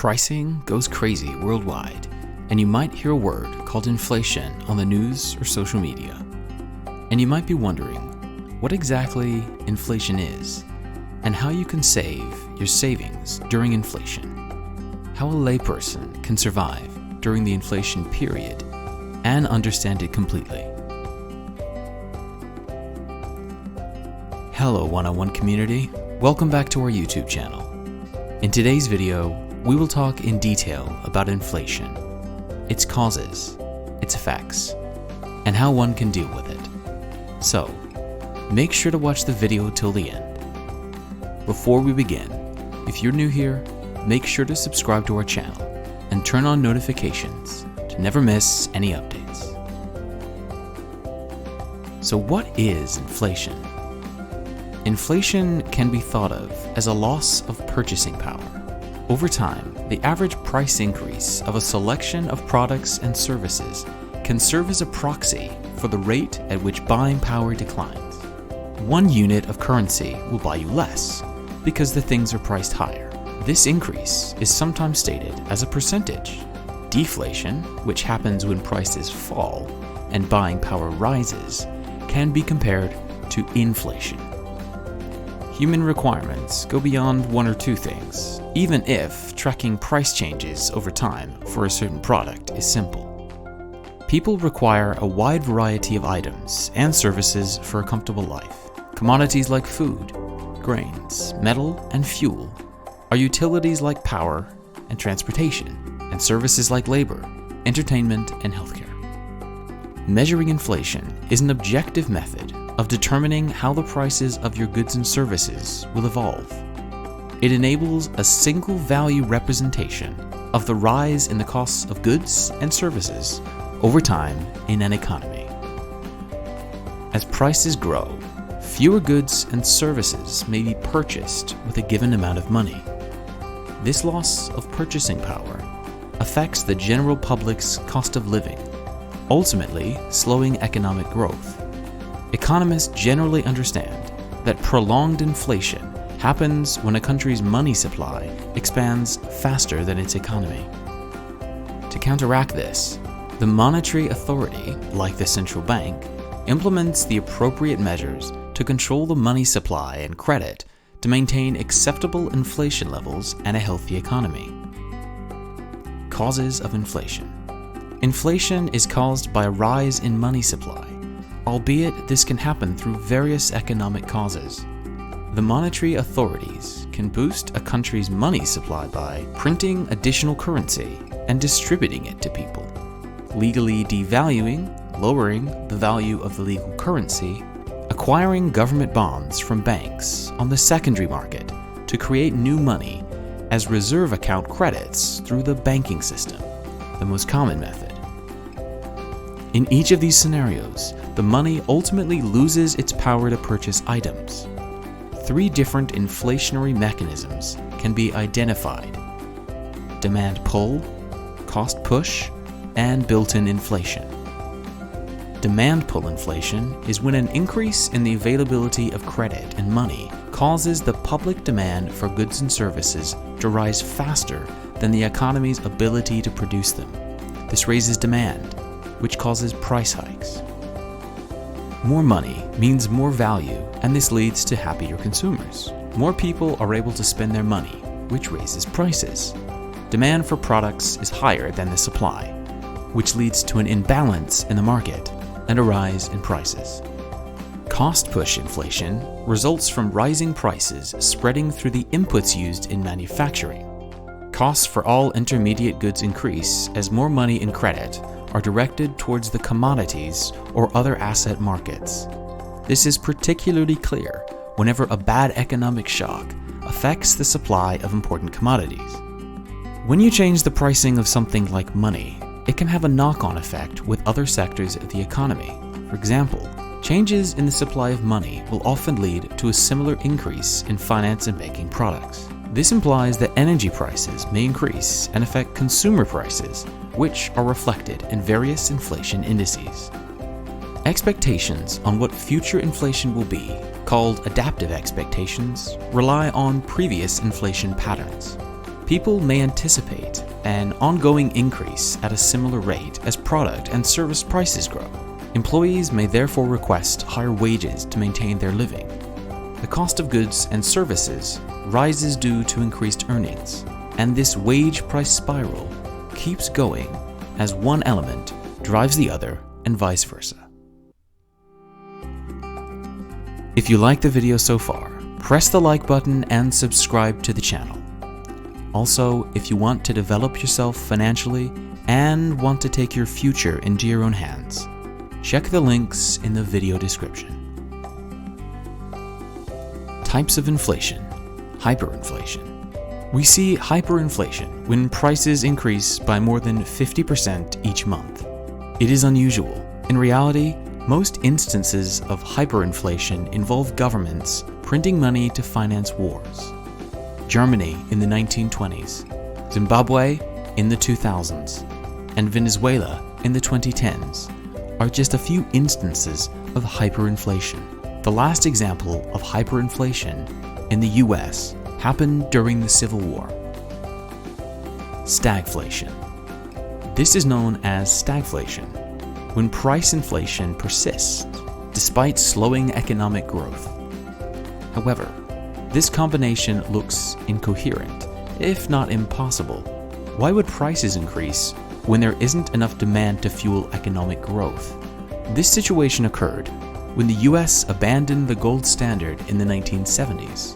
Pricing goes crazy worldwide, and you might hear a word called inflation on the news or social media. And you might be wondering what exactly inflation is and how you can save your savings during inflation, how a layperson can survive during the inflation period and understand it completely. Hello 101 community, welcome back to our YouTube channel. In today's video, we will talk in detail about inflation, its causes, its effects, and how one can deal with it. So, make sure to watch the video till the end. Before we begin, if you're new here, make sure to subscribe to our channel and turn on notifications to never miss any updates. So what is inflation? Inflation can be thought of as a loss of purchasing power. Over time, the average price increase of a selection of products and services can serve as a proxy for the rate at which buying power declines. One unit of currency will buy you less because the things are priced higher. This increase is sometimes stated as a percentage. Deflation, which happens when prices fall and buying power rises, can be compared to inflation. Human requirements go beyond one or two things, even if tracking price changes over time for a certain product is simple. People require a wide variety of items and services for a comfortable life. Commodities like food, grains, metal, and fuel are utilities like power and transportation, and services like labor, entertainment, and healthcare. Measuring inflation is an objective method of determining how the prices of your goods and services will evolve. It enables a single value representation of the rise in the costs of goods and services over time in an economy. As prices grow, fewer goods and services may be purchased with a given amount of money. This loss of purchasing power affects the general public's cost of living, ultimately slowing economic growth. Economists generally understand that prolonged inflation happens when a country's money supply expands faster than its economy. To counteract this, the monetary authority, like the central bank, implements the appropriate measures to control the money supply and credit to maintain acceptable inflation levels and a healthy economy. Causes of inflation. Inflation is caused by a rise in money supply, albeit this can happen through various economic causes. The monetary authorities can boost a country's money supply by printing additional currency and distributing it to people, legally devaluing, lowering the value of the legal currency, acquiring government bonds from banks on the secondary market to create new money as reserve account credits through the banking system, the most common method. In each of these scenarios, the money ultimately loses its power to purchase items. Three different inflationary mechanisms can be identified: demand pull, cost push, and built-in inflation. Demand pull inflation is when an increase in the availability of credit and money causes the public demand for goods and services to rise faster than the economy's ability to produce them. This raises demand, which causes price hikes. More money means more value, and this leads to happier consumers. More people are able to spend their money, which raises prices. Demand for products is higher than the supply, which leads to an imbalance in the market and a rise in prices. Cost push inflation results from rising prices spreading through the inputs used in manufacturing. Costs for all intermediate goods increase as more money and credit are directed towards the commodities or other asset markets. This is particularly clear whenever a bad economic shock affects the supply of important commodities. When you change the pricing of something like money, it can have a knock-on effect with other sectors of the economy. For example, changes in the supply of money will often lead to a similar increase in finance and banking products. This implies that energy prices may increase and affect consumer prices, which are reflected in various inflation indices. Expectations on what future inflation will be, called adaptive expectations, rely on previous inflation patterns. People may anticipate an ongoing increase at a similar rate as product and service prices grow. Employees may therefore request higher wages to maintain their living. The cost of goods and services rises due to increased earnings, and this wage price spiral keeps going as one element drives the other and vice versa. If you like the video so far, press the like button and subscribe to the channel. Also, if you want to develop yourself financially and want to take your future into your own hands, check the links in the video description. Types of inflation. Hyperinflation. We see hyperinflation when prices increase by more than 50% each month. It is unusual. In reality, most instances of hyperinflation involve governments printing money to finance wars. Germany in the 1920s, Zimbabwe in the 2000s, and Venezuela in the 2010s are just a few instances of hyperinflation. The last example of hyperinflation in the US happened during the Civil War. Stagflation. This is known as stagflation when price inflation persists despite slowing economic growth. However, this combination looks incoherent, if not impossible. Why would prices increase when there isn't enough demand to fuel economic growth? This situation occurred when the US abandoned the gold standard in the 1970s.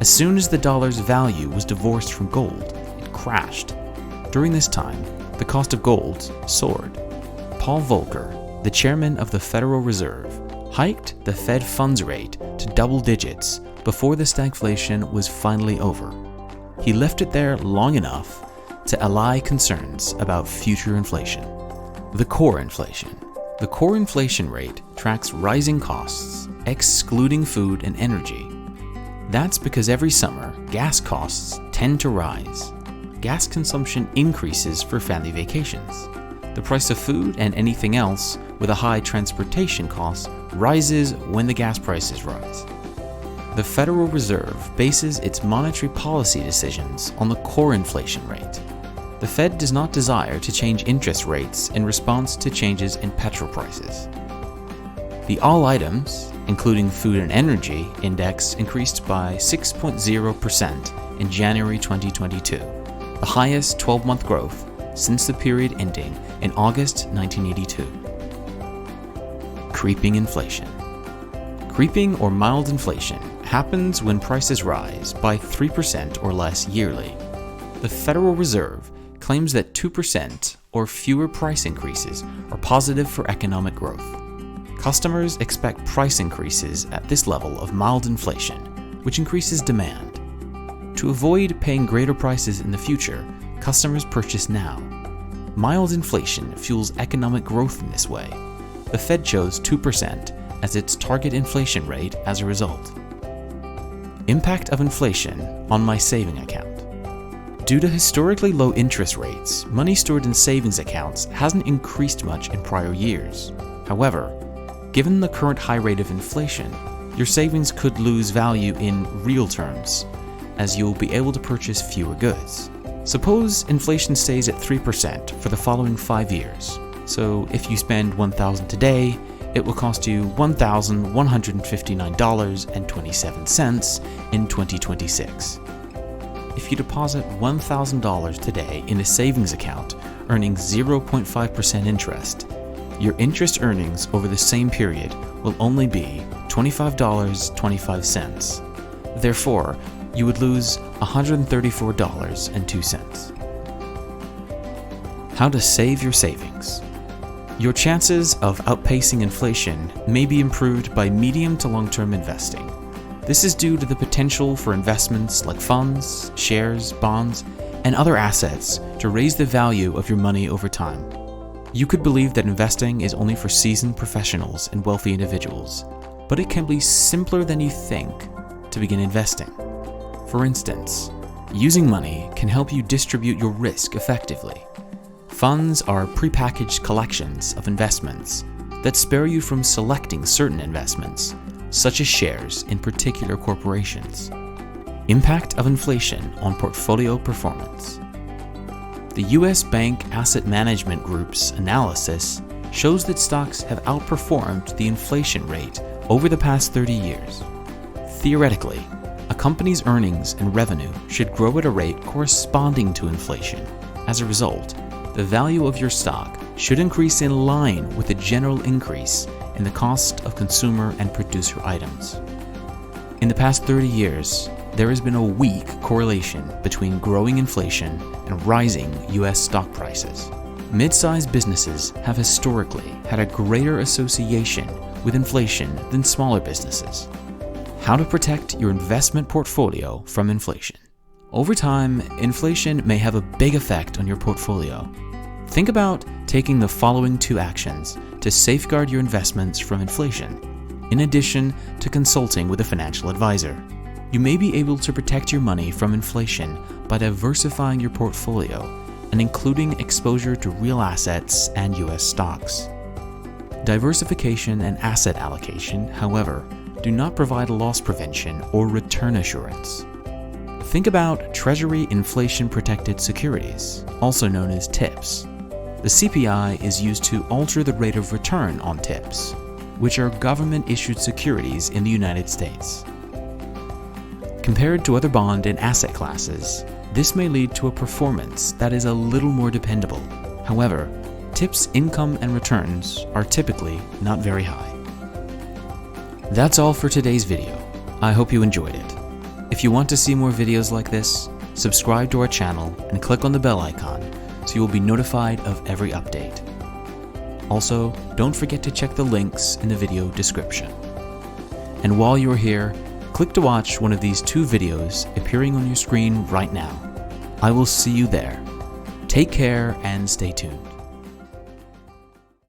As soon as the dollar's value was divorced from gold, it crashed. During this time, the cost of gold soared. Paul Volcker, the chairman of the Federal Reserve, hiked the Fed funds rate to double digits before the stagflation was finally over. He left it there long enough to allay concerns about future inflation. The core inflation. The core inflation rate tracks rising costs, excluding food and energy. That's because every summer, gas costs tend to rise. Gas consumption increases for family vacations. The price of food and anything else with a high transportation cost rises when the gas prices rise. The Federal Reserve bases its monetary policy decisions on the core inflation rate. The Fed does not desire to change interest rates in response to changes in petrol prices. The all items, including food and energy, index increased by 6.0% in January 2022, the highest 12-month growth since the period ending in August 1982. Creeping inflation. Creeping or mild inflation happens when prices rise by 3% or less yearly. The Federal Reserve claims that 2% or fewer price increases are positive for economic growth. Customers expect price increases at this level of mild inflation, which increases demand. To avoid paying greater prices in the future, customers purchase now. Mild inflation fuels economic growth in this way. The Fed chose 2% as its target inflation rate as a result. Impact of inflation on my saving account. Due to historically low interest rates, money stored in savings accounts hasn't increased much in prior years. However, given the current high rate of inflation, your savings could lose value in real terms, as you'll be able to purchase fewer goods. Suppose inflation stays at 3% for the following 5 years. So if you spend $1,000 today, it will cost you $1,159.27 in 2026. If you deposit $1,000 today in a savings account earning 0.5% interest, your interest earnings over the same period will only be $25.25. Therefore, you would lose $134.02. How to save your savings. Your chances of outpacing inflation may be improved by medium to long-term investing. This is due to the potential for investments like funds, shares, bonds, and other assets to raise the value of your money over time. You could believe that investing is only for seasoned professionals and wealthy individuals, but it can be simpler than you think to begin investing. For instance, using money can help you distribute your risk effectively. Funds are prepackaged collections of investments that spare you from selecting certain investments, such as shares in particular corporations. Impact of inflation on portfolio performance. The US Bank Asset Management Group's analysis shows that stocks have outperformed the inflation rate over the past 30 years. Theoretically, a company's earnings and revenue should grow at a rate corresponding to inflation. As a result, the value of your stock should increase in line with the general increase in the cost of consumer and producer items. In the past 30 years, there has been a weak correlation between growing inflation and rising US stock prices. Mid-sized businesses have historically had a greater association with inflation than smaller businesses. How to protect your investment portfolio from inflation. Over time, inflation may have a big effect on your portfolio. Think about taking the following 2 actions to safeguard your investments from inflation, in addition to consulting with a financial advisor. You may be able to protect your money from inflation by diversifying your portfolio and including exposure to real assets and US stocks. Diversification and asset allocation, however, do not provide loss prevention or return assurance. Think about Treasury inflation-protected securities, also known as TIPS. The CPI is used to alter the rate of return on TIPS, which are government-issued securities in the United States. Compared to other bond and asset classes, this may lead to a performance that is a little more dependable. However, TIPS income and returns are typically not very high. That's all for today's video. I hope you enjoyed it. If you want to see more videos like this, subscribe to our channel and click on the bell icon so you will be notified of every update. Also, don't forget to check the links in the video description. And while you're here, click to watch one of these 2 videos appearing on your screen right now. I will see you there. Take care and stay tuned.